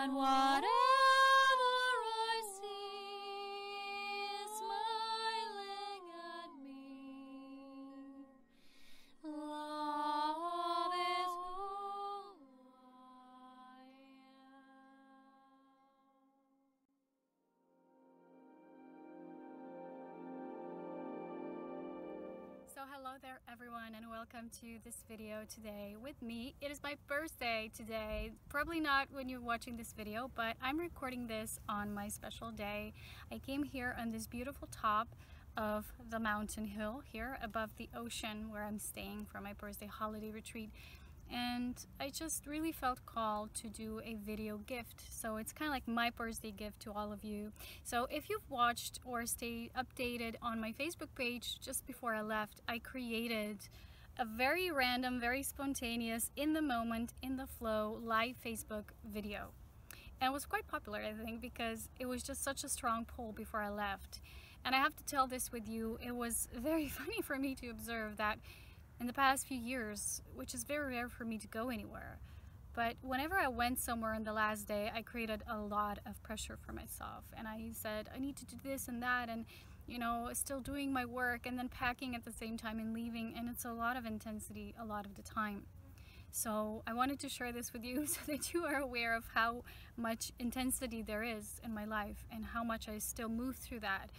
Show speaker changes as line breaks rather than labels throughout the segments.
and whatever I see is smiling at me. Love is who I am. So hello there everyone, and welcome to this video today with me. It is my birthday today. Probably not when you're watching this video, but I'm recording this on my special day. I came here on this beautiful top of the mountain hill here above the ocean where I'm staying for my birthday holiday retreat. And I just really felt called to do a video gift. So it's kind of like my birthday gift to all of you. So if you've watched or stayed updated on my Facebook page, just before I left, I created a very random, very spontaneous, in the moment, in the flow, live Facebook video. And it was quite popular, I think, because it was just such a strong pull before I left. And I have to tell this with you, it was very funny for me to observe that in the past few years, which is very rare for me to go anywhere, but whenever I went somewhere on the last day, I created a lot of pressure for myself, and I said I need to do this and that, and you know, still doing my work and then packing at the same time and leaving, and it's a lot of intensity a lot of the time. So I wanted to share this with you so that you are aware of how much intensity there is in my life and how much I still move through that.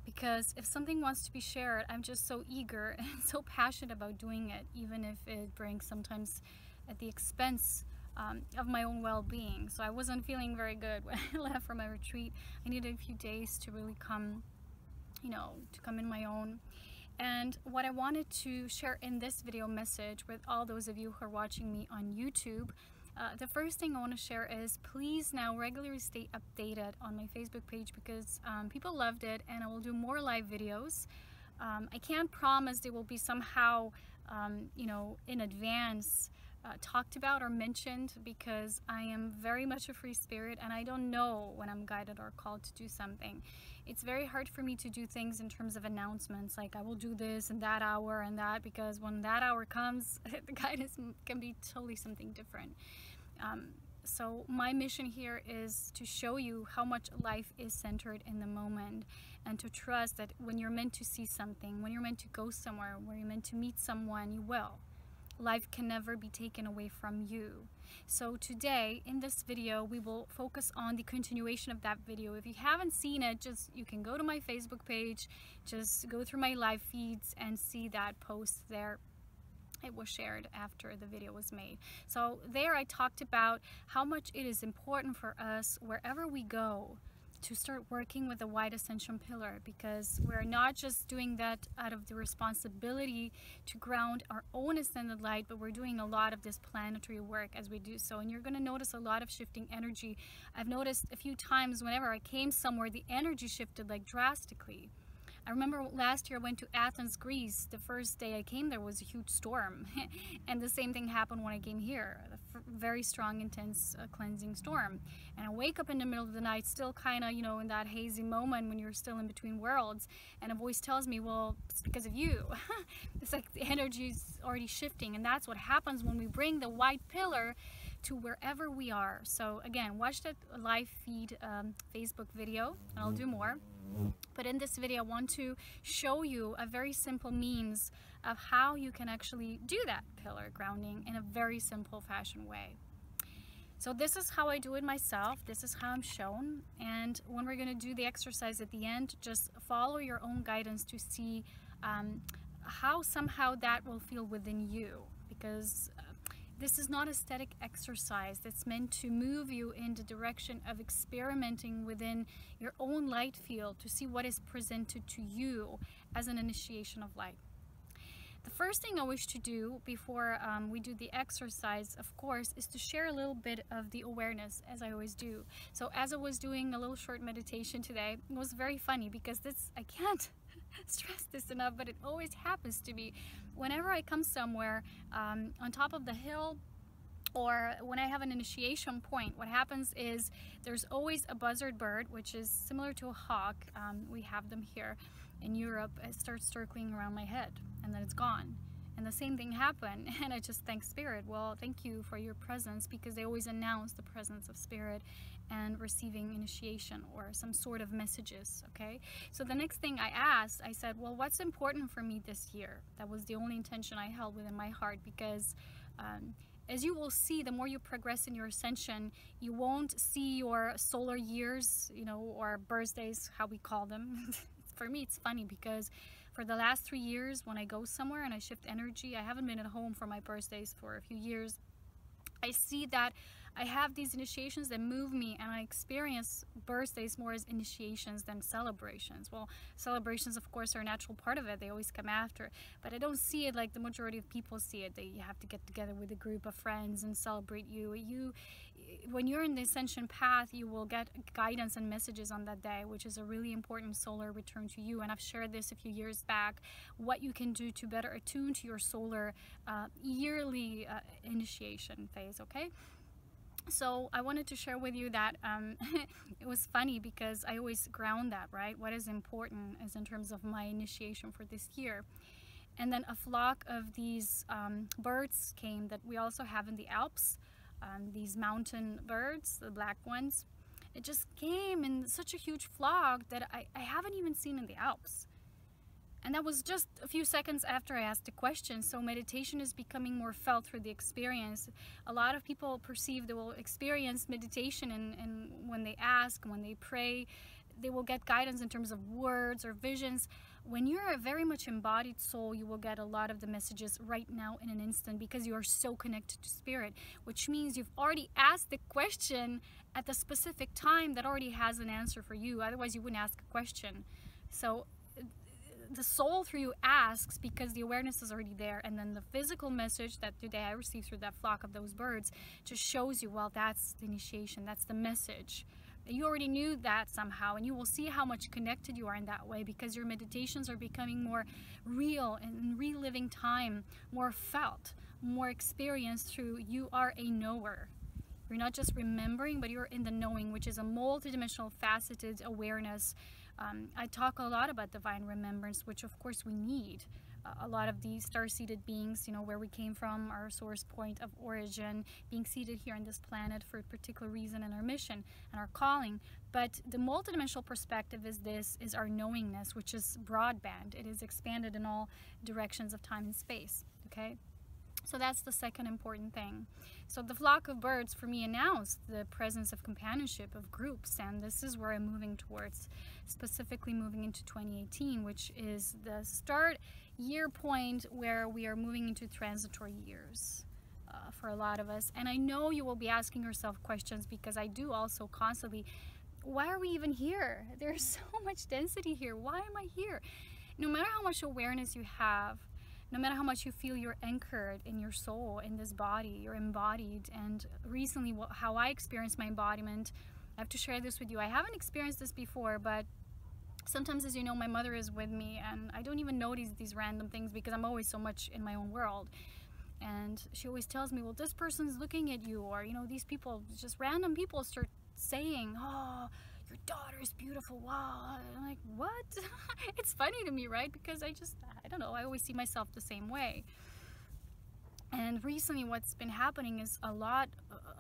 Because if something wants to be shared, I'm just so eager and so passionate about doing it, even if it brings sometimes at the expense of my own well-being. So I wasn't feeling very good when I left for my retreat. I needed a few days to really come, you know, to come in my own. And what I wanted to share in this video message with all those of you who are watching me on YouTube, the first thing I want to share is please now regularly stay updated on my Facebook page, because people loved it and I will do more live videos. I can't promise they will be somehow, you know, in advance talked about or mentioned, because I am very much a free spirit and I don't know when I'm guided or called to do something. It's very hard for me to do things in terms of announcements, like I will do this in that hour and that, because when that hour comes, the guidance can be totally something different. So my mission here is to show you how much life is centered in the moment, and to trust that when you're meant to see something, when you're meant to go somewhere, when you're meant to meet someone, you will. Life can never be taken away from you. So today in this video we will focus on the continuation of that video. If you haven't seen it, just you can go to my Facebook page, just go through my live feeds and see that post there. It was shared after the video was made. So there I talked about how much it is important for us wherever we go to start working with the white ascension pillar, because we're not just doing that out of the responsibility to ground our own ascended light, but we're doing a lot of this planetary work as we do so. And you're going to notice a lot of shifting energy. I've noticed a few times whenever I came somewhere, the energy shifted like drastically. I remember last year I went to Athens, Greece. The first day I came there was a huge storm. And the same thing happened when I came here. A very strong, intense cleansing storm. And I wake up in the middle of the night still kind of, you know, in that hazy moment when you're still in between worlds. And a voice tells me, well, it's because of you. It's like the energy is already shifting. And that's what happens when we bring the white pillar to wherever we are. So again, watch that live feed Facebook video, and I'll do more. But in this video I want to show you a very simple means of how you can actually do that pillar grounding in a very simple fashion way. So this is how I do it myself. This is how I'm shown. And when we're going to do the exercise at the end, just follow your own guidance to see how somehow that will feel within you, because this is not a static exercise that's meant to move you in the direction of experimenting within your own light field to see what is presented to you as an initiation of light. The first thing I wish to do before we do the exercise, of course, is to share a little bit of the awareness, as I always do. So as I was doing a little short meditation today, it was very funny because this, I can't stress this enough, but it always happens to me. Whenever I come somewhere on top of the hill, or when I have an initiation point, what happens is there's always a buzzard bird, which is similar to a hawk. We have them here in Europe. It starts circling around my head and then it's gone. And the same thing happened. And I just thank Spirit. Well, thank you for your presence, because they always announce the presence of Spirit and receiving initiation or some sort of messages. Okay, so the next thing I asked, I said, well, what's important for me this year? That was the only intention I held within my heart, because as you will see, the more you progress in your ascension, you won't see your solar years, you know, or birthdays, how we call them. For me, it's funny because for the last 3 years, when I go somewhere and I shift energy, I haven't been at home for my birthdays for a few years. I see that I have these initiations that move me, and I experience birthdays more as initiations than celebrations. Well, celebrations, of course, are a natural part of it. They always come after. But I don't see it like the majority of people see it. You have to get together with a group of friends and celebrate you. When you're in the ascension path, you will get guidance and messages on that day, which is a really important solar return to you. And I've shared this a few years back, what you can do to better attune to your solar yearly initiation phase, okay? So I wanted to share with you that it was funny because I always ground that, right? What is important is in terms of my initiation for this year. And then a flock of these birds came that we also have in the Alps, these mountain birds, the black ones. It just came in such a huge flock that I haven't even seen in the Alps. And that was just a few seconds after I asked the question. So meditation is becoming more felt through the experience. A lot of people perceive they will experience meditation, and when they ask, when they pray, they will get guidance in terms of words or visions. When you're a very much embodied soul, you will get a lot of the messages right now in an instant, because you are so connected to Spirit, which means you've already asked the question at the specific time that already has an answer for you. Otherwise, you wouldn't ask a question. So the soul through you asks because the awareness is already there, and then the physical message that today I received through that flock of those birds just shows you, well, that's the initiation, that's the message. You already knew that somehow, and you will see how much connected you are in that way, because your meditations are becoming more real and reliving time, more felt, more experienced through you are a knower. You're not just remembering, but you're in the knowing, which is a multidimensional faceted awareness. I talk a lot about divine remembrance, which of course we need. A lot of these star-seated beings, you know, where we came from, our source point of origin, being seated here on this planet for a particular reason and our mission and our calling. But the multidimensional perspective is our knowingness, which is broadband. It is expanded in all directions of time and space, okay? So that's the second important thing. So the flock of birds for me announced the presence of companionship, of groups, and this is where I'm moving towards, specifically moving into 2018, which is the start year point where we are moving into transitory years for a lot of us. And I know you will be asking yourself questions, because I do also constantly, why are we even here? There's so much density here. Why am I here? No matter how much awareness you have, no matter how much you feel you're anchored in your soul, in this body, you're embodied. And recently, how I experienced my embodiment, I have to share this with you. I haven't experienced this before, but sometimes, as you know, my mother is with me, and I don't even notice these random things because I'm always so much in my own world. And she always tells me, well, this person's looking at you, or, you know, these people, just random people start saying, oh, your daughter is beautiful, wow. I'm like, what? It's funny to me, right? Because I don't know, I always see myself the same way. And recently what's been happening is a lot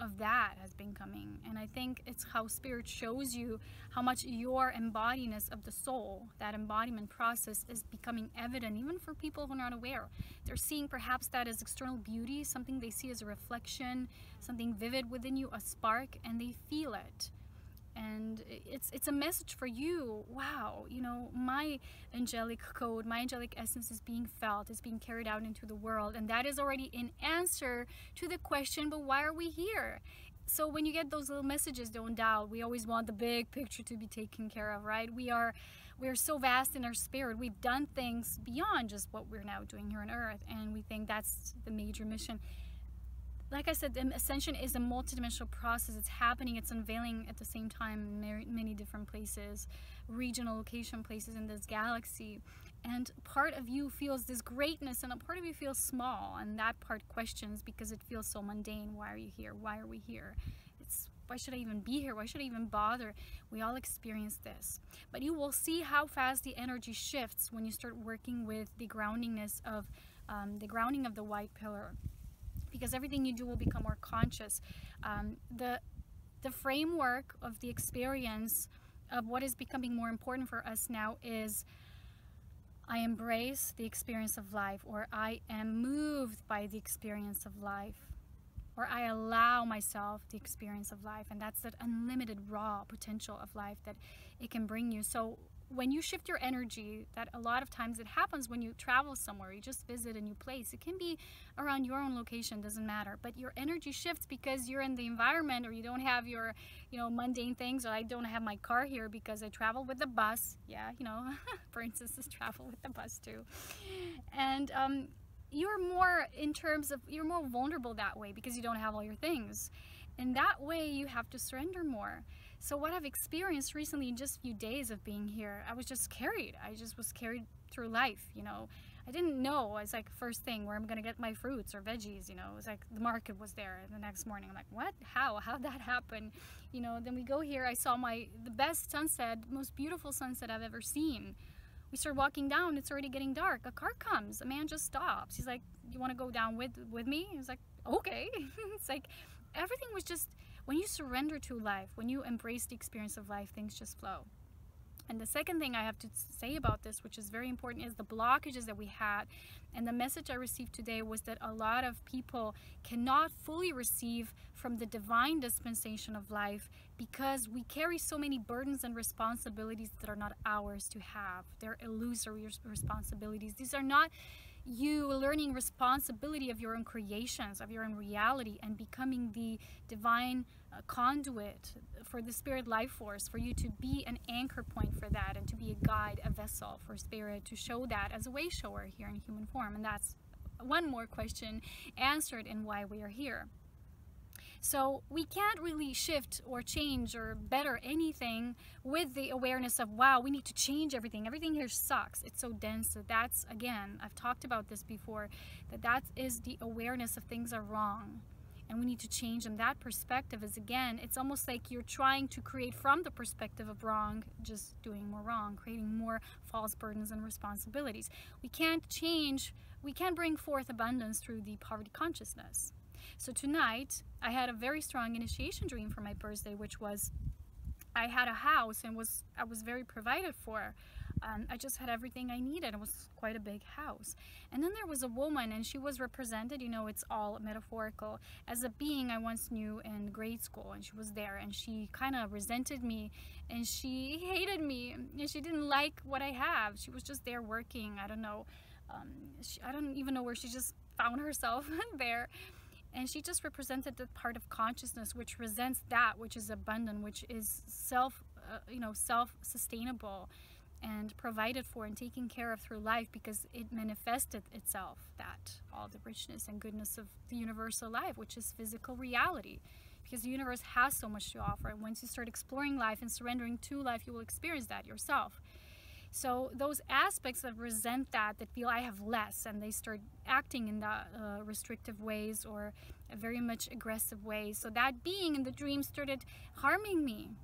of that has been coming. And I think it's how Spirit shows you how much your embodiness of the soul, that embodiment process, is becoming evident even for people who are not aware. They're seeing perhaps that as external beauty, something they see as a reflection, something vivid within you, a spark, and they feel it. And it's a message for you. Wow, you know, my angelic code, my angelic essence is being felt, is being carried out into the world, and that is already an answer to the question, but why are we here? So when you get those little messages, don't doubt. We always want the big picture to be taken care of, right? We are so vast in our spirit. We've done things beyond just what we're now doing here on earth, and we think that's the major mission. Like I said, the Ascension is a multidimensional process. It's happening, it's unveiling at the same time in many different places, regional location places in this galaxy. And part of you feels this greatness, and a part of you feels small, and that part questions because it feels so mundane. Why are you here? Why are we here? Why should I even be here? Why should I even bother? We all experience this. But you will see how fast the energy shifts when you start working with the groundingness of the grounding of the white pillar, because everything you do will become more conscious. The framework of the experience of what is becoming more important for us now is I embrace the experience of life, or I am moved by the experience of life, or I allow myself the experience of life. And that's that unlimited raw potential of life that it can bring you. So when you shift your energy, that a lot of times it happens when you travel somewhere, you just visit a new place. It can be around your own location, doesn't matter, but your energy shifts because you're in the environment, or you don't have your, mundane things. Or I don't have my car here because I travel with the bus. Yeah, princesses travel with the bus too. And you're more you're more vulnerable that way because you don't have all your things. And that way you have to surrender more. So what I've experienced recently in just a few days of being here, I was just carried. I just was carried through life, I didn't know. It's like first thing where I'm gonna get my fruits or veggies, It was like the market was there the next morning. I'm like, what? How'd that happen? Then we go here, I saw the best sunset, most beautiful sunset I've ever seen. We start walking down, it's already getting dark. A car comes, a man just stops. He's like, you wanna go down with me? He was like, okay. It's like, everything was just, when you surrender to life, when you embrace the experience of life, things just flow. And the second thing I have to say about this, which is very important, is the blockages that we had. And the message I received today was that a lot of people cannot fully receive from the divine dispensation of life because we carry so many burdens and responsibilities that are not ours to have. They're illusory responsibilities. These are not you learning responsibility of your own creations, of your own reality, and becoming the divine conduit for the spirit life force, for you to be an anchor point for that, and to be a guide, a vessel for spirit to show that as a way shower here in human form. And that's one more question answered in why we are here. So we can't really shift or change or better anything with the awareness of, wow, we need to change everything. Everything here sucks. It's so dense. So that's, again, I've talked about this before, that is the awareness of things are wrong and we need to change them. That perspective is, again, it's almost like you're trying to create from the perspective of wrong, just doing more wrong, creating more false burdens and responsibilities. We can't change, we can't bring forth abundance through the poverty consciousness. So tonight, I had a very strong initiation dream for my birthday, which was I had a house and I was very provided for. I just had everything I needed. It was quite a big house. And then there was a woman, and she was represented, it's all metaphorical, as a being I once knew in grade school. And she was there, and she kind of resented me, and she hated me, and she didn't like what I have. She was just there working. I don't know. I don't even know where she just found herself there. And she just represented the part of consciousness which resents that which is abundant, which is self-sustainable and provided for and taken care of through life, because it manifested itself, that all the richness and goodness of the universal life, which is physical reality, because the universe has so much to offer. And once you start exploring life and surrendering to life, you will experience that yourself. So those aspects that resent that feel I have less, and they start acting in the restrictive ways or very much aggressive ways. So that being in the dream started harming me.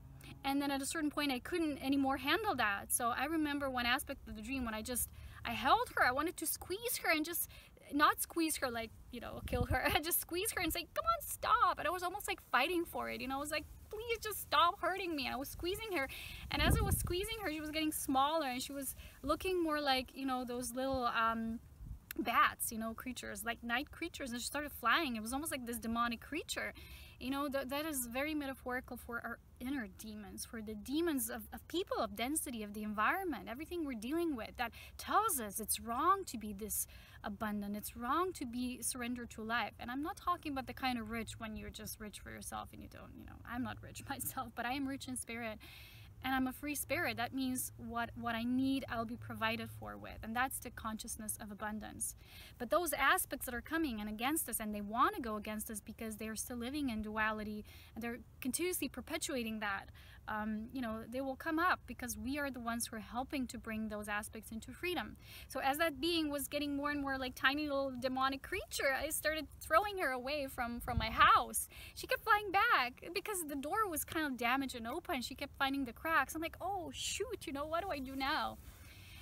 And then at a certain point, I couldn't anymore handle that. So I remember one aspect of the dream when I held her. I wanted to squeeze her and just not squeeze her like, kill her. I just squeeze her and say, come on, stop. And I was almost like fighting for it. I was like, please just stop hurting me. And I was squeezing her. And as I was squeezing her, she was getting smaller, and she was looking more like, those little bats, creatures, like night creatures. And she started flying. It was almost like this demonic creature. That is very metaphorical for our inner demons, for the demons of people, of density, of the environment, everything we're dealing with that tells us it's wrong to be this abundant, it's wrong to be surrendered to life. And I'm not talking about the kind of rich when you're just rich for yourself and you don't, I'm not rich myself, but I am rich in spirit. And I'm a free spirit. That means what I need, I'll be provided for with. And that's the consciousness of abundance. But those aspects that are coming and against us, and they want to go against us because they're still living in duality, and they're continuously perpetuating that, they will come up because we are the ones who are helping to bring those aspects into freedom. So as that being was getting more and more like tiny little demonic creature, I started throwing her away from my house. She kept flying back because the door was kind of damaged and open. She kept finding the cracks. I'm like, oh shoot, what do I do now?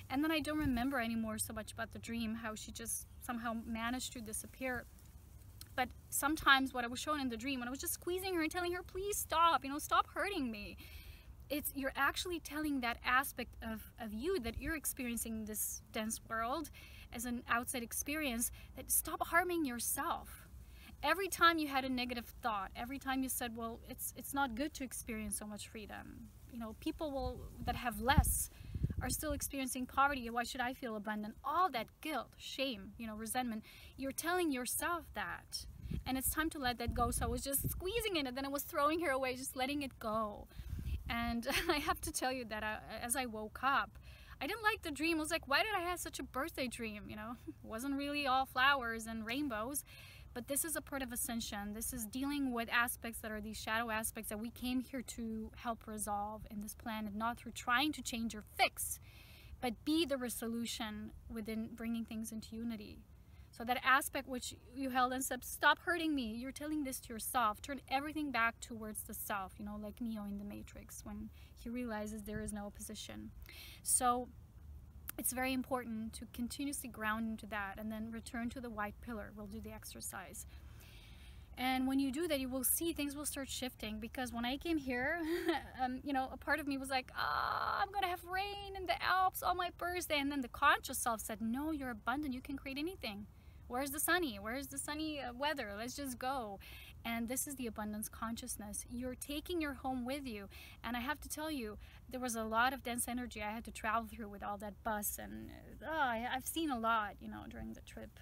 And then I don't remember anymore so much about the dream, how she just somehow managed to disappear. But sometimes what I was shown in the dream, when I was just squeezing her and telling her, please stop, you know, stop hurting me, you're actually telling that aspect of you that you're experiencing this dense world as an outside experience, that stop harming yourself. Every time you had a negative thought, every time you said, well, it's not good to experience so much freedom. You know, people that have less are still experiencing poverty. Why should I feel abundant? All that guilt, shame, you know, resentment, you're telling yourself that. And it's time to let that go. So I was just squeezing it, and then I was throwing her away, just letting it go. And I have to tell you that as I woke up, I didn't like the dream. I was like, why did I have such a birthday dream? You know, it wasn't really all flowers and rainbows. But this is a part of Ascension. This is dealing with aspects that are these shadow aspects that we came here to help resolve in this planet, not through trying to change or fix, but be the resolution within bringing things into unity. So that aspect which you held and said, stop hurting me, you're telling this to yourself. Turn everything back towards the self, you know, like Neo in the Matrix, when he realizes there is no opposition. So it's very important to continuously ground into that, and then return to the white pillar. We'll do the exercise. And when you do that, you will see things will start shifting. Because when I came here, you know, a part of me was like, I'm going to have rain in the Alps on my birthday. And then the conscious self said, no, you're abundant. You can create anything. Where's the sunny? Where's the sunny weather? Let's just go. And this is the abundance consciousness. You're taking your home with you. And I have to tell you, there was a lot of dense energy I had to travel through with all that bus. And I've seen a lot, you know, during the trip.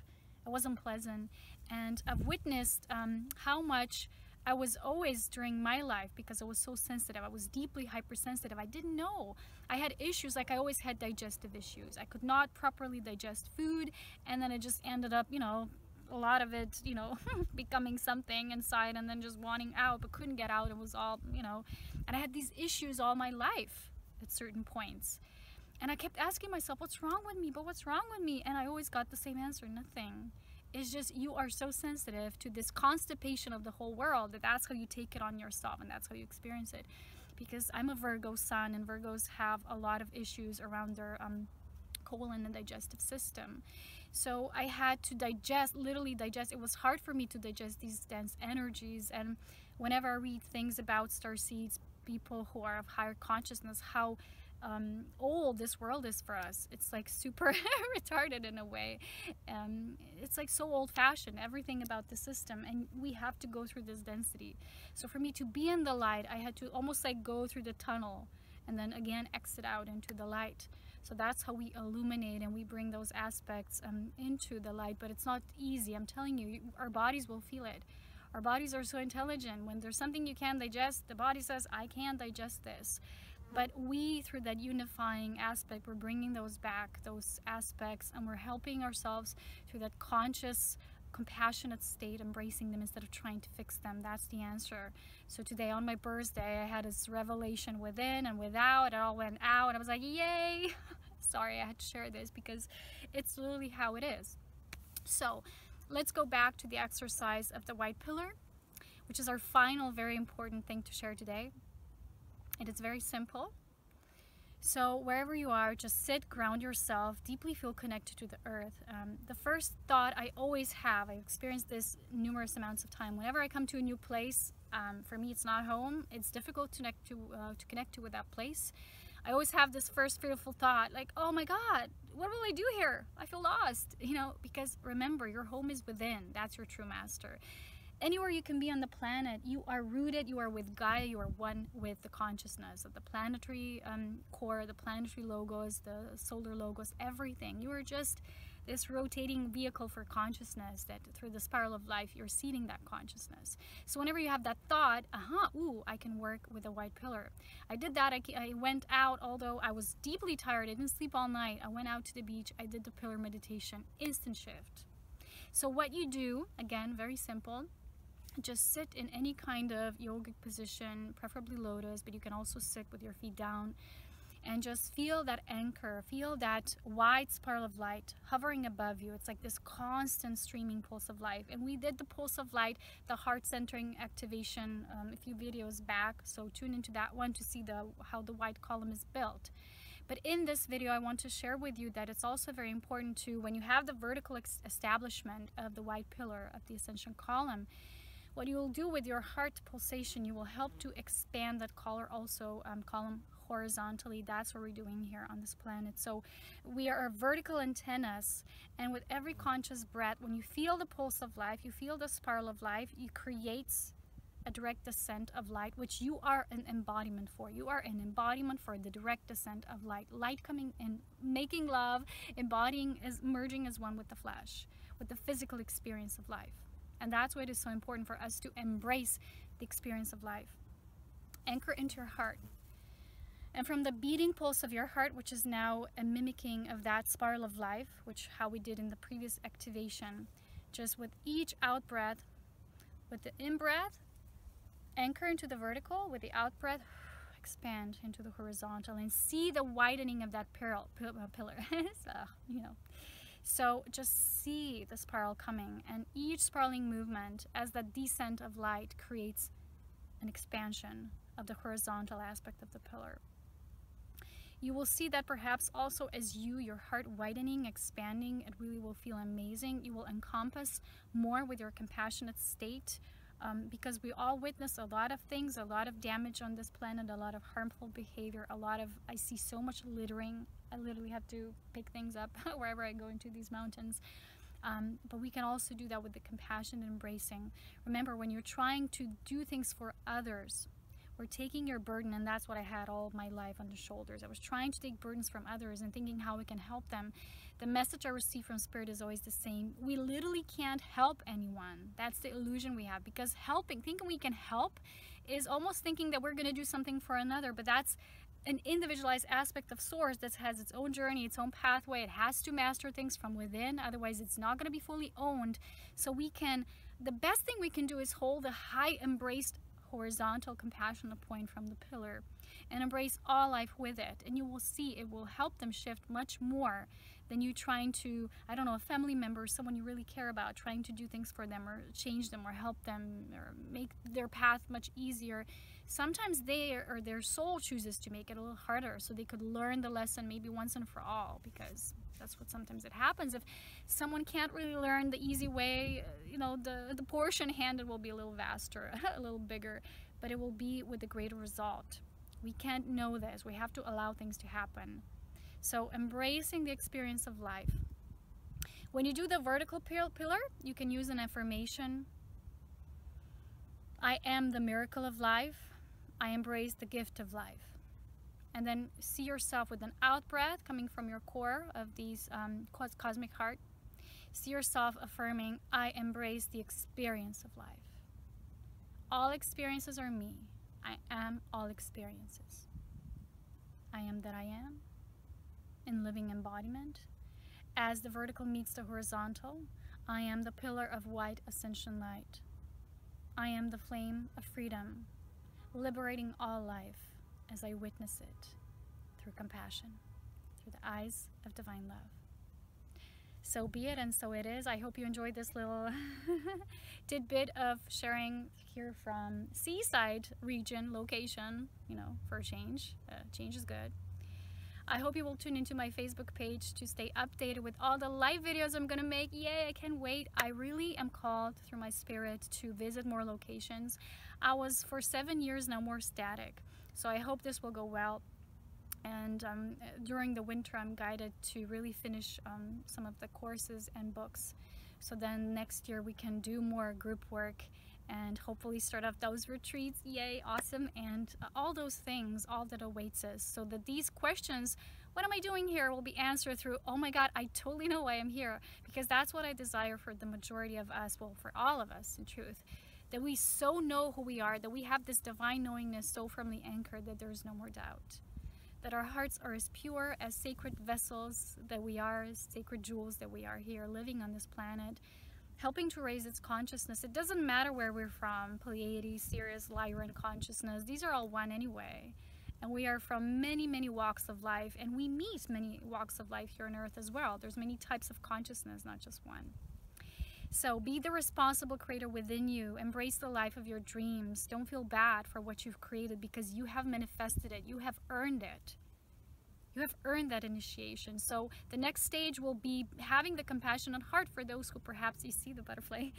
It wasn't pleasant. And I've witnessed how much I was always during my life, because I was so sensitive. I was deeply hypersensitive. I didn't know. I had issues, like I always had digestive issues. I could not properly digest food, and then it just ended up, you know, a lot of it, you know, becoming something inside and then just wanting out, but couldn't get out. It was all, you know, and I had these issues all my life at certain points. And I kept asking myself, what's wrong with me? But what's wrong with me? And I always got the same answer, nothing. It's just you are so sensitive to this constipation of the whole world that that's how you take it on yourself, and that's how you experience it. Because I'm a Virgo sun, and Virgos have a lot of issues around their colon and digestive system. So I had to digest, literally digest. It was hard for me to digest these dense energies. And whenever I read things about starseeds, people who are of higher consciousness, how old this world is for us, it's like super retarded in a way. It's like so old-fashioned, everything about the system, and we have to go through this density. So for me to be in the light, I had to almost like go through the tunnel and then again exit out into the light. So that's how we illuminate and we bring those aspects into the light. But it's not easy. I'm telling you, our bodies will feel it. Our bodies are so intelligent. When there's something you can't digest, the body says, I can't digest this. But we, through that unifying aspect, we're bringing those back, those aspects, and we're helping ourselves through that conscious, compassionate state, embracing them instead of trying to fix them. That's the answer. So today on my birthday, I had this revelation within and without. It all went out, and I was like, yay! Sorry, I had to share this because it's literally how it is. So let's go back to the exercise of the white pillar, which is our final very important thing to share today. It is very simple. So wherever you are, just sit, ground yourself, deeply feel connected to the earth. The first thought I always have, I've experienced this numerous amounts of time. Whenever I come to a new place, for me it's not home. It's difficult to connect to with that place. I always have this first fearful thought, like, oh my God, what will I do here? I feel lost, you know, because remember, your home is within. That's your true master. Anywhere you can be on the planet, you are rooted, you are with Gaia, you are one with the consciousness of the planetary core, the planetary logos, the solar logos, everything. You are just this rotating vehicle for consciousness that through the spiral of life, you're seeding that consciousness. So whenever you have that thought, ooh, I can work with a white pillar. I did that. I went out, although I was deeply tired. I didn't sleep all night. I went out to the beach. I did the pillar meditation, instant shift. So what you do, again, very simple. Just sit in any kind of yogic position, preferably lotus, but you can also sit with your feet down, and just feel that anchor, feel that wide spiral of light hovering above you. It's like this constant streaming pulse of life. And we did the pulse of light, the heart centering activation a few videos back, so tune into that one to see how the white column is built. But in this video, I want to share with you that it's also very important to, when you have the vertical establishment of the white pillar of the Ascension column, what you will do with your heart pulsation, you will help to expand that color also, column horizontally. That's what we're doing here on this planet. So we are vertical antennas, and with every conscious breath, when you feel the pulse of life, you feel the spiral of life, it creates a direct descent of light, which you are an embodiment for. You are an embodiment for the direct descent of light. Light coming in, making love, embodying, is merging as one with the flesh, with the physical experience of life. And that's why it is so important for us to embrace the experience of life. Anchor into your heart. And from the beating pulse of your heart, which is now a mimicking of that spiral of life, which how we did in the previous activation, just with each out breath, with the in breath, anchor into the vertical, with the out breath, expand into the horizontal, and see the widening of that pillar. So, you know. So just see the spiral coming, and each spiraling movement as the descent of light creates an expansion of the horizontal aspect of the pillar. You will see that perhaps also as your heart widening, expanding, it really will feel amazing. You will encompass more with your compassionate state, because we all witness a lot of things, a lot of damage on this planet, a lot of harmful behavior, I see so much littering. I literally have to pick things up wherever I go into these mountains. But we can also do that with the compassion and embracing. Remember, when you're trying to do things for others, we're taking your burden, and that's what I had all my life on the shoulders. I was trying to take burdens from others and thinking how we can help them. The message I receive from Spirit is always the same. We literally can't help anyone. That's the illusion we have, because thinking we can help is almost thinking that we're going to do something for another, but that's an individualized aspect of Source that has its own journey, its own pathway. It has to master things from within, otherwise it's not going to be fully owned. So the best thing we can do is hold a high embraced horizontal compassionate point from the pillar and embrace all life with it, and you will see it will help them shift much more than you trying to, I don't know, a family member, someone you really care about, trying to do things for them or change them or help them or make their path much easier. Sometimes their soul chooses to make it a little harder so they could learn the lesson maybe once and for all, because that's what sometimes it happens. If someone can't really learn the easy way, you know, the portion handed will be a little vaster, a little bigger, but it will be with a greater result. We can't know this. We have to allow things to happen. So embracing the experience of life. When you do the vertical pillar, you can use an affirmation. I am the miracle of life. I embrace the gift of life. And then see yourself with an out breath coming from your core of these cosmic heart. See yourself affirming, I embrace the experience of life. All experiences are me. I am all experiences. I am that I am in living embodiment. As the vertical meets the horizontal, I am the pillar of white ascension light. I am the flame of freedom, liberating all life as I witness it through compassion, through the eyes of divine love. So be it, and so it is. I hope you enjoyed this little tidbit of sharing here from seaside region, location, you know, for a change. Change is good. I hope you will tune into my Facebook page to stay updated with all the live videos I'm gonna make. Yay, I can't wait. I really am called through my spirit to visit more locations. I was for 7 years now more static, so I hope this will go well. And during the winter I'm guided to really finish some of the courses and books, so then next year we can do more group work and hopefully start off those retreats. Yay, awesome. And all those things, all that awaits us, so that these questions, what am I doing here, will be answered through, oh my God, I totally know why I'm here. Because that's what I desire for the majority of us, well, for all of us in truth, that we so know who we are, that we have this divine knowingness so firmly anchored that there is no more doubt, that our hearts are as pure as sacred vessels that we are, as sacred jewels that we are here living on this planet, helping to raise its consciousness. It doesn't matter where we're from, Pleiades, Sirius, Lyran consciousness, these are all one anyway. And we are from many, many walks of life, and we meet many walks of life here on Earth as well. There's many types of consciousness, not just one. So be the responsible creator within you. Embrace the life of your dreams. Don't feel bad for what you've created, because you have manifested it. You have earned it. You have earned that initiation. So the next stage will be having the compassionate heart for those who perhaps, you see the butterfly,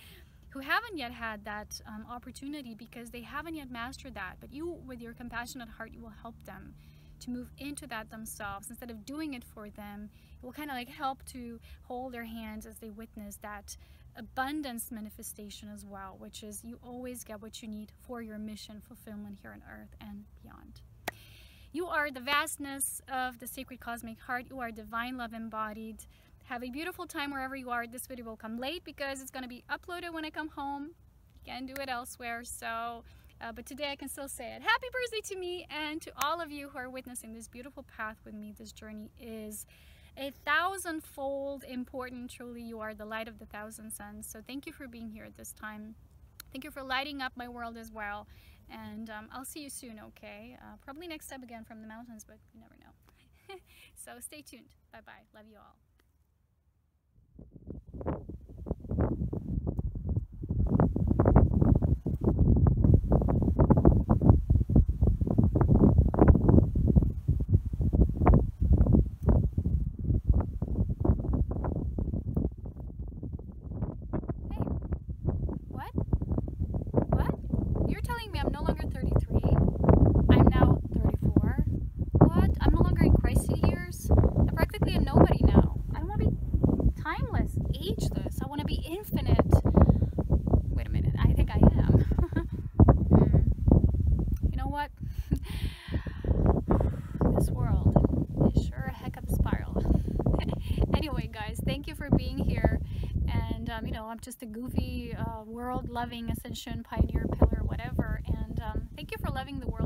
who haven't yet had that opportunity because they haven't yet mastered that. But you, with your compassionate heart, you will help them to move into that themselves. Instead of doing it for them, it will kind of like help to hold their hands as they witness that abundance manifestation as well, which is you always get what you need for your mission fulfillment here on earth and beyond. You are the vastness of the sacred cosmic heart. You are divine love embodied. Have a beautiful time wherever you are. This video will come late because it's going to be uploaded when I come home. You can't do it elsewhere. So but today I can still say it. Happy birthday to me and to all of you who are witnessing this beautiful path with me. This journey is 1,000-fold important. Truly, you are the light of the 1,000 suns. So thank you for being here at this time. Thank you for lighting up my world as well. And I'll see you soon, okay? Probably next time again from the mountains, but you never know. So stay tuned. Bye-bye. Love you all. You're telling me I'm no longer 33? I'm now 34? What? I'm no longer in crisis years? I'm practically a nobody now. I want to be timeless, ageless. I want to be infinite. Wait a minute, I think I am. You know what? This world is sure a heck of a spiral. Anyway, guys, thank you for being here. And, you know, I'm just a goofy, world-loving Ascension pioneer pillar, whatever. And thank you for loving the world